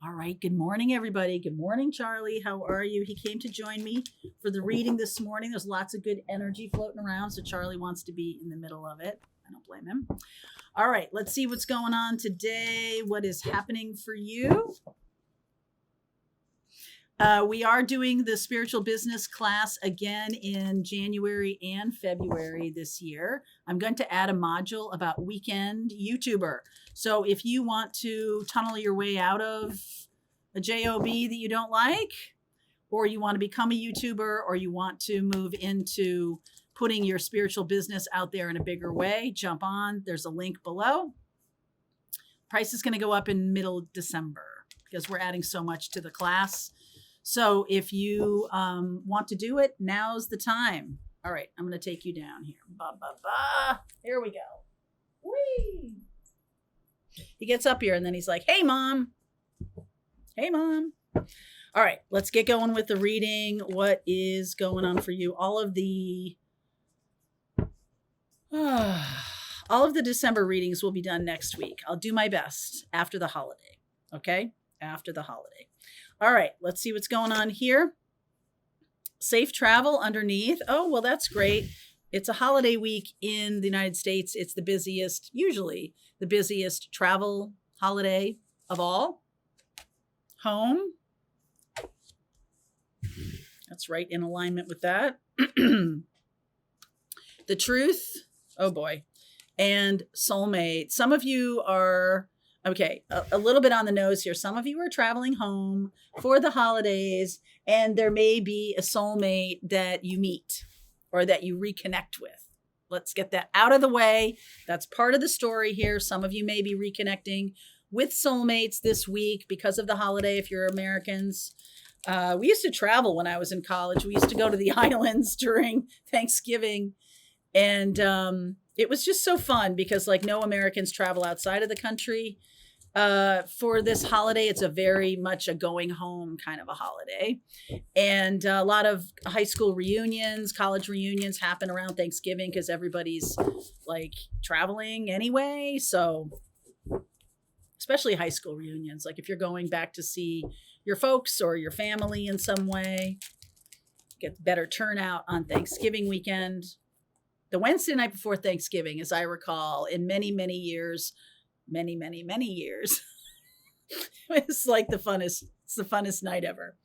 All right. Good morning, everybody. Good morning, Charlie. How are you? He came to join me for the reading this morning. There's lots of good energy floating around, so Charlie wants to be in the middle of it. I don't blame him. All right. Let's see what's going on today. What is happening for you? We are doing the spiritual business class again in January and February this year. I'm going to add a module about weekend YouTuber. So if you want to tunnel your way out of a job that you don't like, or you want to become a YouTuber, or you want to move into putting your spiritual business out there in a bigger way, jump on. There's a link below. Price is going to go up in middle December because we're adding so much to the class. So if you want to do it, now's the time. All right, I'm going to take you down here. Here we go. Whee! He gets up here and then he's like, hey, Mom. Hey, Mom. All right, let's get going with the reading. What is going on for you? All of the December readings will be done next week. I'll do my best after the holiday. Okay? After the holiday. All right, let's see what's going on here. Safe travel underneath. Oh, well, that's great. It's a holiday week in the United States. It's the busiest, usually the busiest travel holiday of all. Home. That's right in alignment with that. The truth. Oh, boy. And soulmate. Some of you are... Okay, a little bit on the nose here. Some of you are traveling home for the holidays, and there may be a soulmate that you meet or that you reconnect with. Let's get that out of the way. That's part of the story here. Some of you may be reconnecting with soulmates this week because of the holiday if you're Americans. We used to travel when I was in college. We used to go to the islands during Thanksgiving, and it was just so fun because like no Americans travel outside of the country. For this holiday, it's a very much a going home kind of a holiday. And a lot of high school reunions, college reunions happen around Thanksgiving because everybody's like traveling anyway. So especially high school reunions, like if you're going back to see your folks or your family in some way, get better turnout on Thanksgiving weekend. The Wednesday night before Thanksgiving, as I recall, in many, many years, many years, it's like it's the funnest night ever.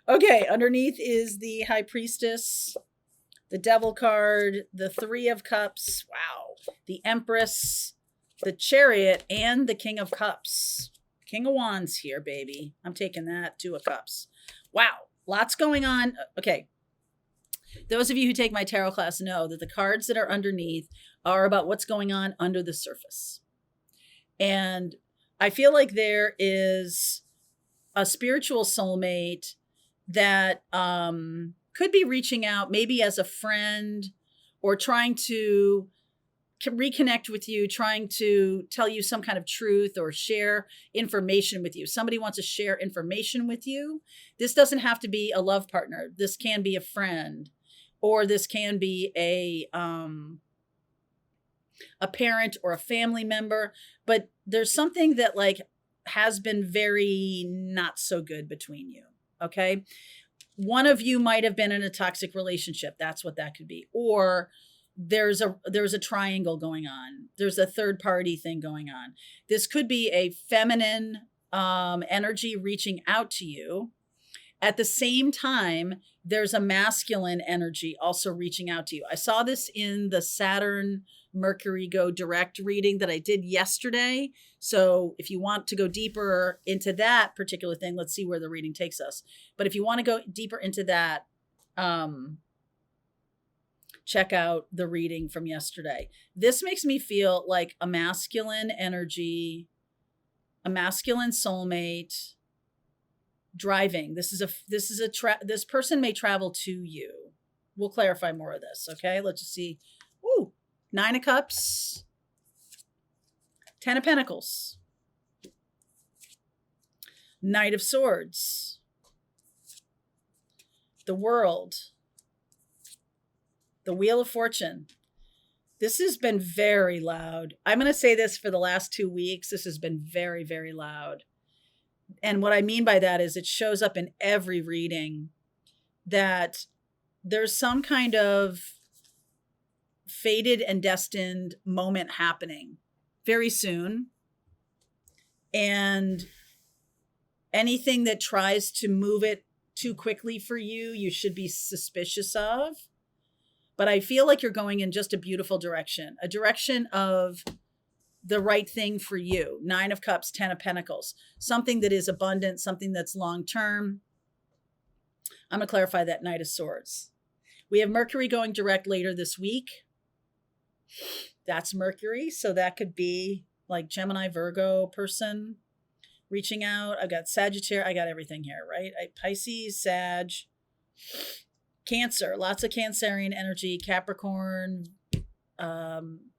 Okay, underneath is the High Priestess, the Devil card, the Three of Cups, wow, the Empress, the Chariot, and the King of Cups. King of Wands here, baby. I'm taking that. Two of Cups. Wow, lots going on. Okay. Those of you who take my tarot class know that the cards that are underneath are about what's going on under the surface. And I feel like there is a spiritual soulmate that could be reaching out maybe as a friend or trying to reconnect with you, trying to tell you some kind of truth or share information with you. Somebody wants to share information with you. This doesn't have to be a love partner. This can be a friend. Or this can be a parent or a family member, but there's something that like has been very not so good between you. Okay. One of you might have been in a toxic relationship. That's what that could be. Or there's a triangle going on. There's a third party thing going on. This could be a feminine energy reaching out to you. At the same time, there's a masculine energy also reaching out to you. I saw this in the Saturn Mercury Go Direct reading that I did yesterday. So if you want to go deeper into that particular thing, let's see where the reading takes us. But if you want to go deeper into that, check out the reading from yesterday. This makes me feel like a masculine energy, a masculine soulmate, driving. This person may travel to you. We'll clarify more of this. Okay. Let's just see. Ooh, 9 of Cups, 10 of Pentacles, Knight of Swords, the World, the Wheel of Fortune. This has been very loud. I'm going to say this for the last 2 weeks. This has been very, very loud. And what I mean by that is it shows up in every reading that there's some kind of fated and destined moment happening very soon. And anything that tries to move it too quickly for you, you should be suspicious of. But I feel like you're going in just a beautiful direction, a direction of the right thing for you. 9 of Cups, 10 of Pentacles, something that is abundant, something that's long-term. I'm going to clarify that Knight of Swords. We have Mercury going direct later this week. That's Mercury. So that could be like Gemini, Virgo person reaching out. I've got Sagittarius. I got everything here, right? Pisces, Sag, Cancer, lots of Cancerian energy, Capricorn,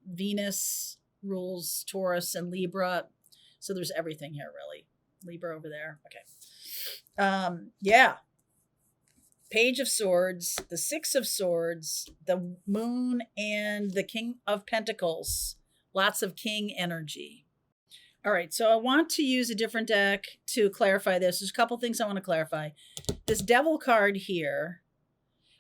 Venus rules Taurus and Libra. So there's everything here, really. Libra over there. Okay. Yeah. Page of Swords, the 6 of Swords, the Moon, and the King of Pentacles. Lots of King energy. All right, so I want to use a different deck to clarify this. There's a couple things I want to clarify. This Devil card here,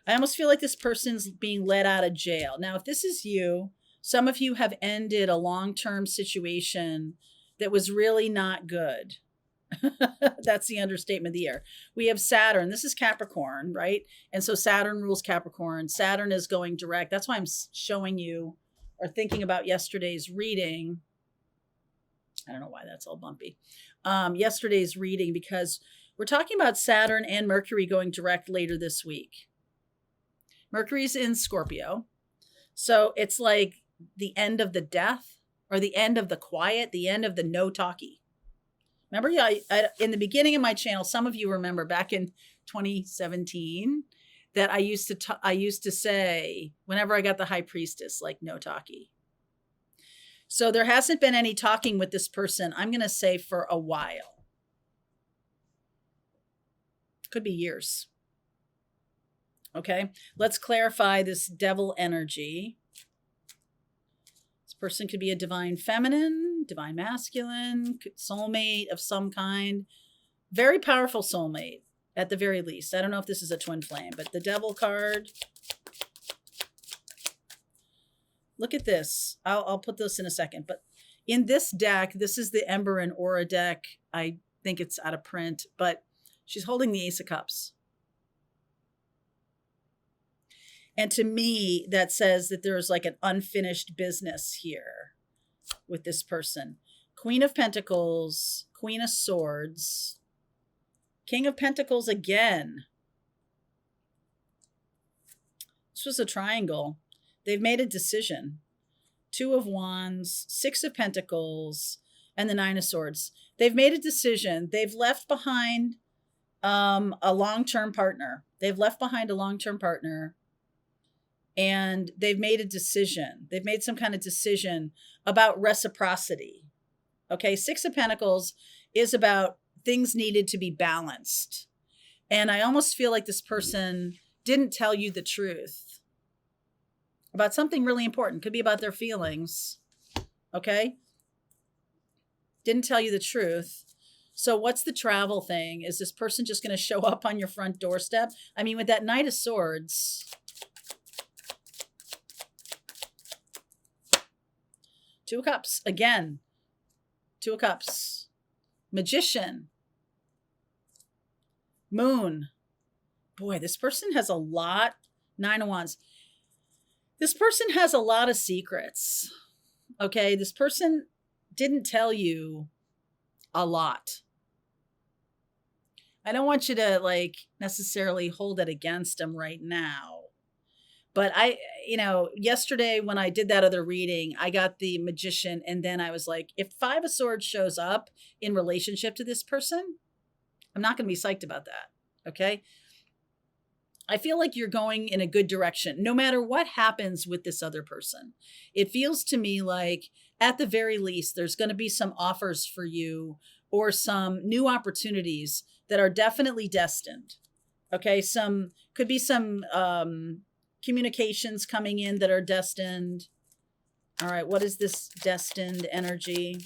I almost feel like this person's being let out of jail. Now, if this is you, some of you have ended a long-term situation that was really not good. That's the understatement of the year. We have Saturn. This is Capricorn, right? And so Saturn rules Capricorn. Saturn is going direct. That's why I'm showing you or thinking about yesterday's reading. I don't know why that's all bumpy. Yesterday's reading, because we're talking about Saturn and Mercury going direct later this week. Mercury's in Scorpio. So it's like the end of the death or the end of the quiet, the end of the no talkie. Remember, in the beginning of my channel, some of you remember back in 2017 that I used to say whenever I got the High Priestess, like no talkie. So there hasn't been any talking with this person, I'm going to say, for a while. Could be years. Okay, let's clarify this Devil energy. This person could be a divine feminine, divine masculine, soulmate of some kind. Very powerful soulmate, at the very least. I don't know if this is a twin flame, but the Devil card. Look at this. I'll put this in a second. But in this deck, this is the Ember and Aura deck. I think it's out of print, but she's holding the Ace of Cups. And to me, that says that there's like an unfinished business here with this person. Queen of Pentacles, Queen of Swords, King of Pentacles again. This was a triangle. They've made a decision. 2 of Wands, 6 of Pentacles, and the 9 of Swords. They've made a decision. They've left behind a long-term partner. They've left behind a long-term partner. And they've made a decision. They've made some kind of decision about reciprocity. Okay, 6 of Pentacles is about things needed to be balanced. And I almost feel like this person didn't tell you the truth about something really important. Could be about their feelings. Okay? Didn't tell you the truth. So what's the travel thing? Is this person just going to show up on your front doorstep? I mean, with that Knight of Swords, 2 of Cups, again, 2 of Cups, Magician, Moon. Boy, this person has a lot, 9 of Wands. This person has a lot of secrets, okay? This person didn't tell you a lot. I don't want you to like necessarily hold it against them right now. But yesterday when I did that other reading, I got the Magician, and then I was like, if 5 of Swords shows up in relationship to this person, I'm not going to be psyched about that, okay? I feel like you're going in a good direction, no matter what happens with this other person. It feels to me like, at the very least, there's going to be some offers for you or some new opportunities that are definitely destined, okay? Could be some communications coming in that are destined. All right, what is this destined energy?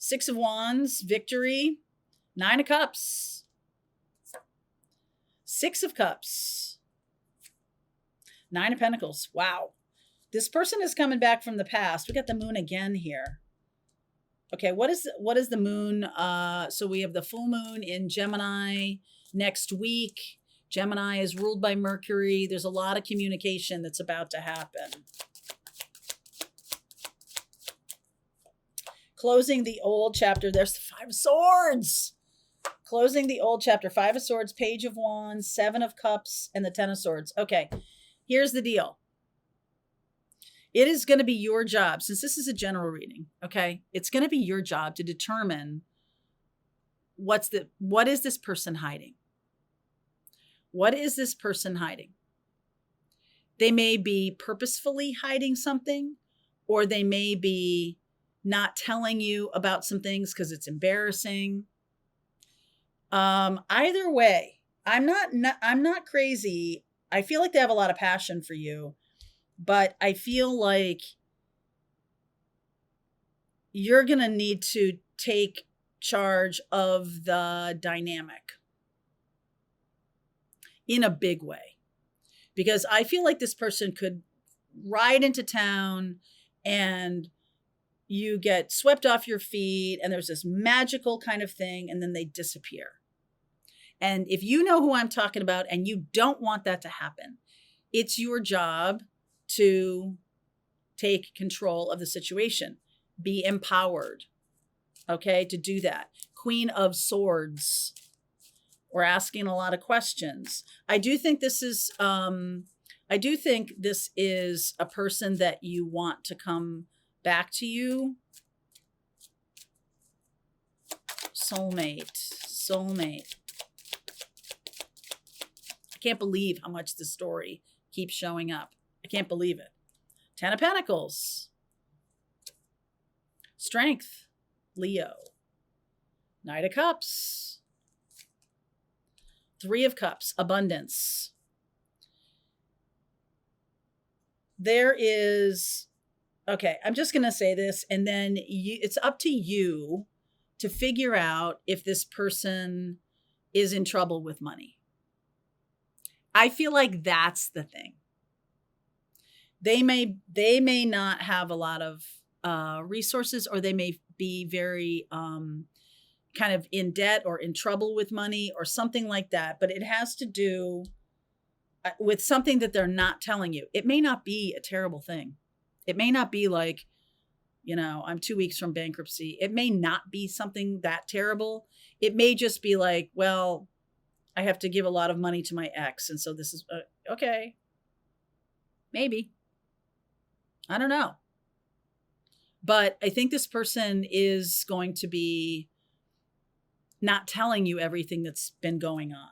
Six of Wands, victory. Nine of Cups. Six of Cups. Nine of Pentacles. Wow. This person is coming back from the past. We got the moon again here. Okay, what is the moon? So we have the full moon in Gemini next week. Gemini is ruled by Mercury. There's a lot of communication that's about to happen. Closing the old chapter. There's the Five of Swords. Closing the old chapter. Five of Swords, Page of Wands, Seven of Cups, and the Ten of Swords. Okay, here's the deal. It is going to be your job, since this is a general reading, okay? It's going to be your job to determine what is this person hiding? What is this person hiding? They may be purposefully hiding something, or they may be not telling you about some things because it's embarrassing. Either way, I'm not crazy. I feel like they have a lot of passion for you. But I feel like you're going to need to take charge of the dynamic in a big way. Because I feel like this person could ride into town and you get swept off your feet and there's this magical kind of thing and then they disappear. And if you know who I'm talking about and you don't want that to happen, it's your job to take control of the situation. Be empowered, okay, to do that. Queen of Swords. We're asking a lot of questions. I do think this is a person that you want to come back to you. Soulmate. I can't believe how much the story keeps showing up. I can't believe it. Ten of Pentacles. Strength. Leo. Knight of Cups. Three of Cups. Abundance. There is... Okay, I'm just going to say this, and then it's up to you to figure out if this person is in trouble with money. I feel like that's the thing. They may not have a lot of resources, or they may be very kind of in debt or in trouble with money or something like that. But it has to do with something that they're not telling you. It may not be a terrible thing. It may not be like, I'm 2 weeks from bankruptcy. It may not be something that terrible. It may just be like, well, I have to give a lot of money to my ex. And so this is okay. Maybe. I don't know. But I think this person is going to be not telling you everything that's been going on.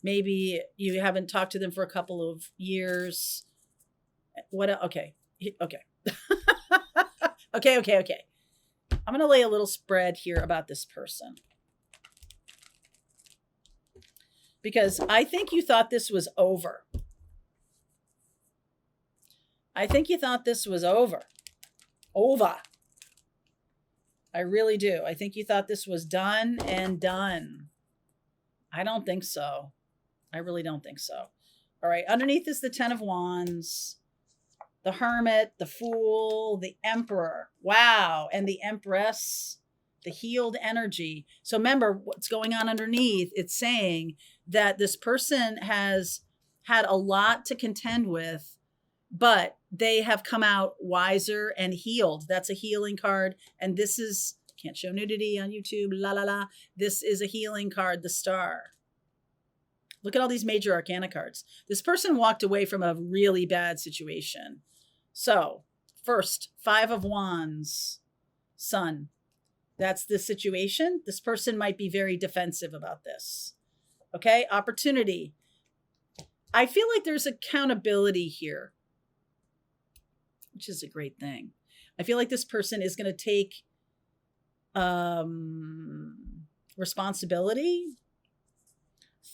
Maybe you haven't talked to them for a couple of years. Okay. Okay. Okay. I'm going to lay a little spread here about this person. Because I think you thought this was over. I think you thought this was over. I really do. I think you thought this was done and done. I don't think so. I really don't think so. All right. Underneath is the Ten of Wands, the Hermit, the Fool, the Emperor. Wow. And the Empress, the healed energy. So remember what's going on underneath. It's saying that this person has had a lot to contend with, but they have come out wiser and healed. That's a healing card. And this is, can't show nudity on YouTube, la la la. This is a healing card, the Star. Look at all these major arcana cards. This person walked away from a really bad situation. So first, Five of Wands, Sun. That's the situation. This person might be very defensive about this. Okay, opportunity. I feel like there's accountability here, which is a great thing. I feel like this person is going to take responsibility.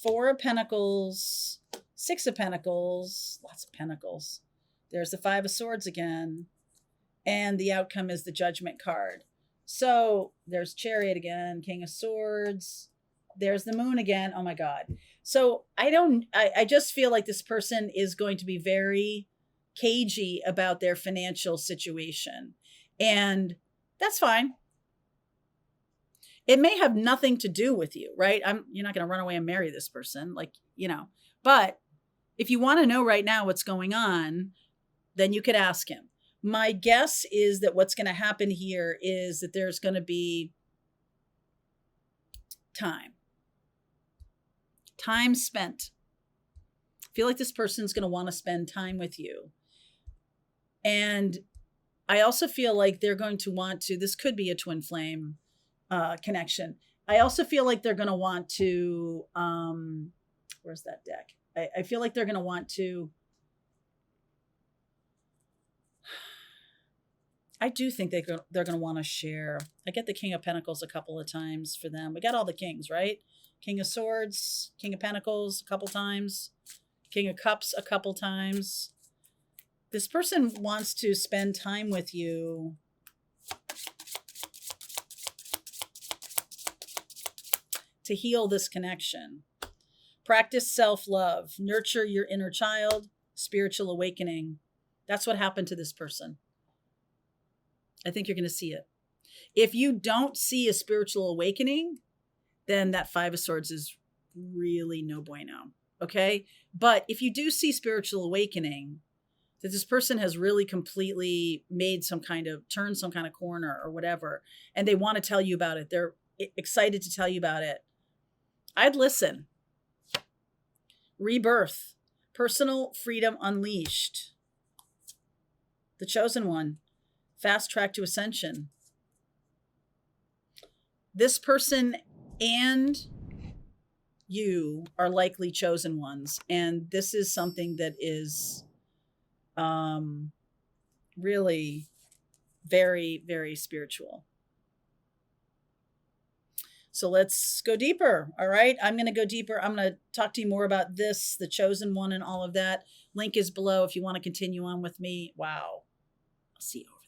Four of Pentacles, Six of Pentacles, lots of Pentacles. There's the Five of Swords again. And the outcome is the Judgment card. So there's Chariot again, King of Swords. There's the Moon again. Oh my God. So I just feel like this person is going to be very cagey about their financial situation. And that's fine. It may have nothing to do with you, right? You're not going to run away and marry this person, like, but if you want to know right now what's going on, then you could ask him. My guess is that what's going to happen here is that there's going to be time spent. I feel like this person's going to want to spend time with you. And I also feel like they're going to want to, this could be a twin flame connection. I also feel like they're going to want to, where's that deck? I feel like they're going to want to, I do think they're going to want to share. I get the King of Pentacles a couple of times for them. We got all the kings, right? King of Swords, King of Pentacles a couple times, King of Cups a couple times. This person wants to spend time with you to heal this connection. Practice self-love, nurture your inner child, spiritual awakening. That's what happened to this person. I think you're going to see it. If you don't see a spiritual awakening, then that Five of Swords is really no bueno. Okay. But if you do see spiritual awakening, that this person has really completely turned some kind of corner or whatever, and they want to tell you about it, they're excited to tell you about it, I'd listen. Rebirth, personal freedom unleashed, the chosen one, fast track to ascension. This person and you are likely chosen ones. And this is something that is really very, very spiritual. So let's go deeper. All right. I'm going to go deeper. I'm going to talk to you more about this, the chosen one, and all of that. Link is below if you want to continue on with me. Wow. I'll see you over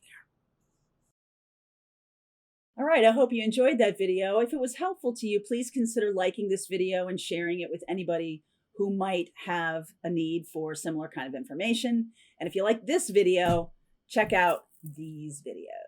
there. All right. I hope you enjoyed that video. If it was helpful to you, please consider liking this video and sharing it with anybody who might have a need for similar kind of information. And if you like this video, check out these videos.